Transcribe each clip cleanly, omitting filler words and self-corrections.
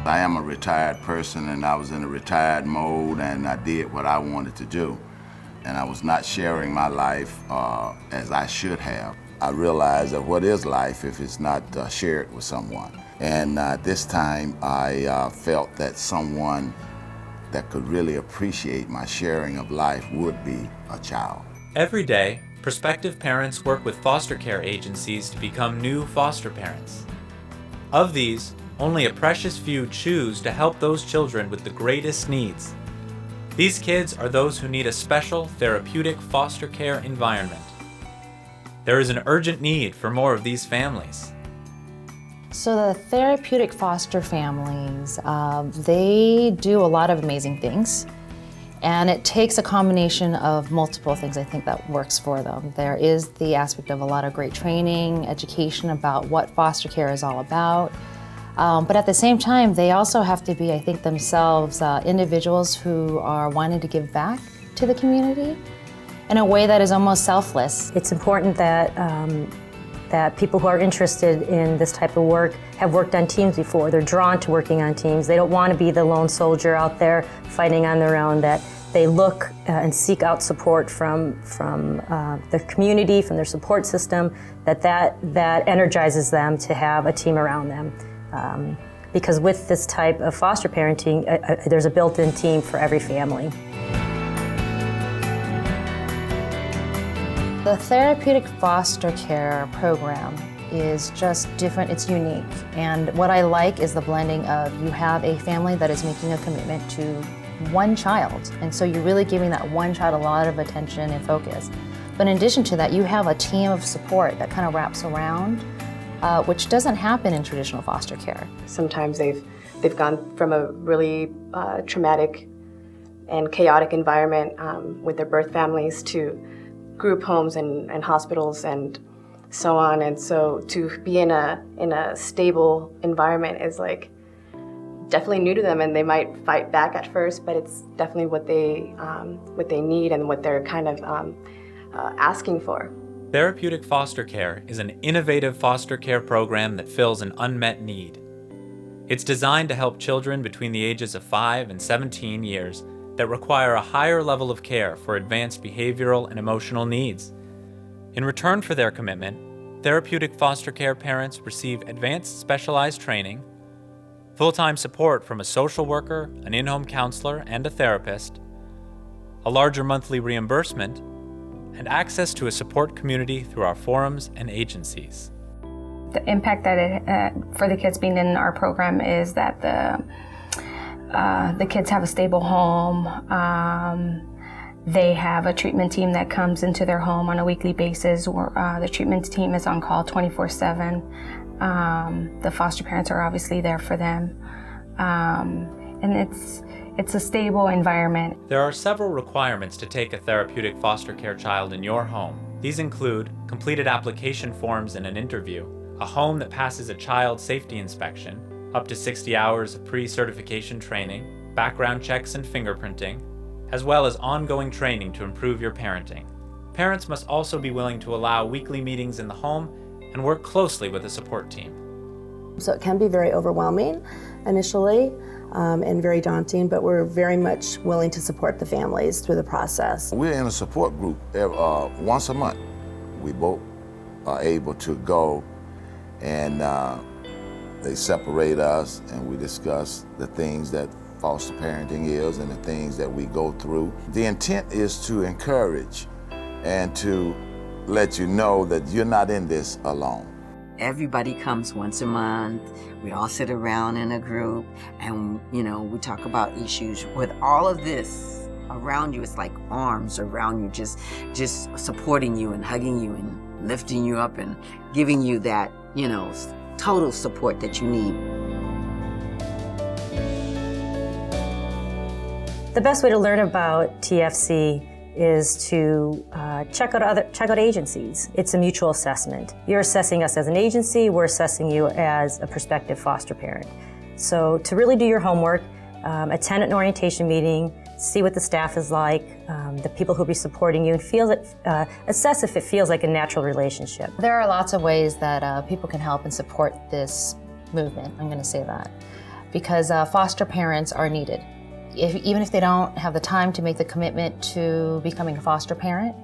I am a retired person, and I was in a retired mode, and I did what I wanted to do. And I was not sharing my life as I should have. I realized that what is life if it's not shared with someone? And this time I felt that someone that could really appreciate my sharing of life would be a child. Every day, prospective parents work with foster care agencies to become new foster parents. Of these, only a precious few choose to help those children with the greatest needs. These kids are those who need a special therapeutic foster care environment. There is an urgent need for more of these families. So the therapeutic foster families, they do a lot of amazing things. And it takes a combination of multiple things, I think, that works for them. There is the aspect of a lot of great training, education about what foster care is all about. But at the same time, they also have to be, I think, themselves individuals who are wanting to give back to the community in a way that is almost selfless. It's important that that people who are interested in this type of work have worked on teams before. They're drawn to working on teams. They don't want to be the lone soldier out there fighting on their own, that they look and seek out support from the community, from their support system, that energizes them to have a team around them. Because with this type of foster parenting, there's a built-in team for every family. The therapeutic foster care program is just different, it's unique. And what I like is the blending of you have a family that is making a commitment to one child. And so you're really giving that one child a lot of attention and focus. But in addition to that, you have a team of support that kind of wraps around, which doesn't happen in traditional foster care. Sometimes they've gone from a really traumatic and chaotic environment with their birth families to group homes and hospitals and so on, and so to be in a stable environment is like definitely new to them, and they might fight back at first, but it's definitely what they need and what they're kind of asking for. Therapeutic foster care is an innovative foster care program that fills an unmet need. It's designed to help children between the ages of 5 and 17 years that require a higher level of care for advanced behavioral and emotional needs. In return for their commitment, therapeutic foster care parents receive advanced specialized training, full-time support from a social worker, an in-home counselor, and a therapist, a larger monthly reimbursement, and access to a support community through our forums and agencies. The impact that it for the kids being in our program is that the kids have a stable home. They have a treatment team that comes into their home on a weekly basis. The treatment team is on call 24/7. The foster parents are obviously there for them. And it's a stable environment. There are several requirements to take a therapeutic foster care child in your home. These include completed application forms and an interview, a home that passes a child safety inspection, up to 60 hours of pre-certification training, background checks and fingerprinting, as well as ongoing training to improve your parenting. Parents must also be willing to allow weekly meetings in the home and work closely with a support team. So it can be very overwhelming initially and very daunting, but we're very much willing to support the families through the process. We're in a support group once a month. We both are able to go and they separate us and we discuss the things that foster parenting is and the things that we go through. The intent is to encourage and to let you know that you're not in this alone. Everybody comes once a month. We all sit around in a group and, we talk about issues. With all of this around you, it's like arms around you, just supporting you and hugging you and lifting you up and giving you that, total support that you need. The best way to learn about TFC is to check out agencies. It's a mutual assessment. You're assessing us as an agency, we're assessing you as a prospective foster parent. So to really do your homework, attend an orientation meeting, see what the staff is like, the people who'll be supporting you, and assess if it feels like a natural relationship. There are lots of ways that people can help and support this movement, I'm going to say that. because foster parents are needed. Even if they don't have the time to make the commitment to becoming a foster parent,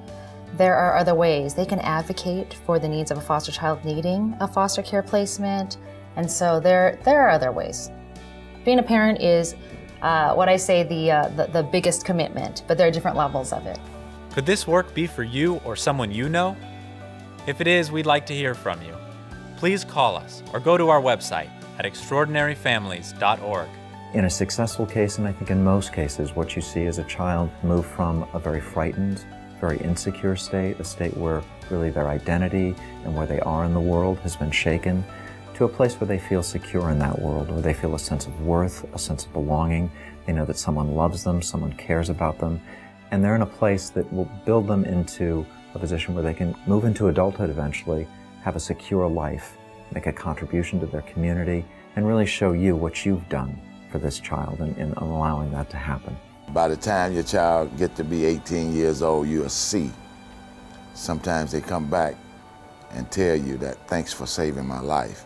there are other ways. They can advocate for the needs of a foster child needing a foster care placement, and so there are other ways. Being a parent is what I say the biggest commitment, but there are different levels of it. Could this work be for you or someone you know? If it is, we'd like to hear from you. Please call us or go to our website at extraordinaryfamilies.org. In a successful case, and I think in most cases, what you see is a child move from a very frightened, very insecure state, a state where really their identity and where they are in the world has been shaken, to a place where they feel secure in that world, where they feel a sense of worth, a sense of belonging. They know that someone loves them, someone cares about them, and they're in a place that will build them into a position where they can move into adulthood eventually, have a secure life, make a contribution to their community, and really show you what you've done for this child in allowing that to happen. By the time your child gets to be 18 years old, you'll see. Sometimes they come back and tell you that, thanks for saving my life.